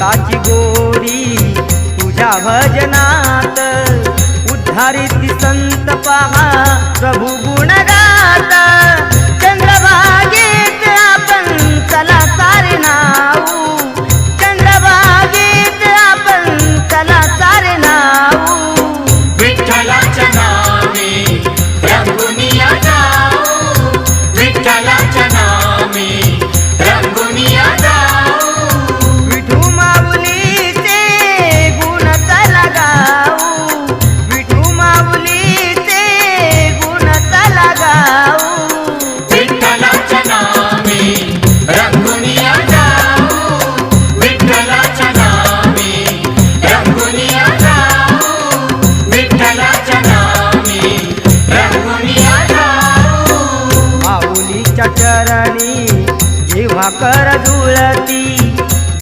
चित्ताची गोरी तुझ्या भजनात उद्धारित संत पहा प्रभु गुण गात चंद्रभागेत आपण चला सारे नाऊ चंद्रभागेत आपण चला सारे नाऊ विठ्ठलाच्या नामे रंगुनिया जाऊ विठ्ठलाच्या नामे रंगुनिया जाऊ विठू माऊलीचे गुण चला गाऊ विठू माऊलीचे गुण चला गाऊ विठ्ठलाच्या नामे रंगुनिया जाऊ विठ्ठलाच्या नामे रंगुनिया जाऊ विठ्ठलाच्या नामे रंगुनिया जाऊ माऊलीच्या चरणी जेव्हा कर जुळती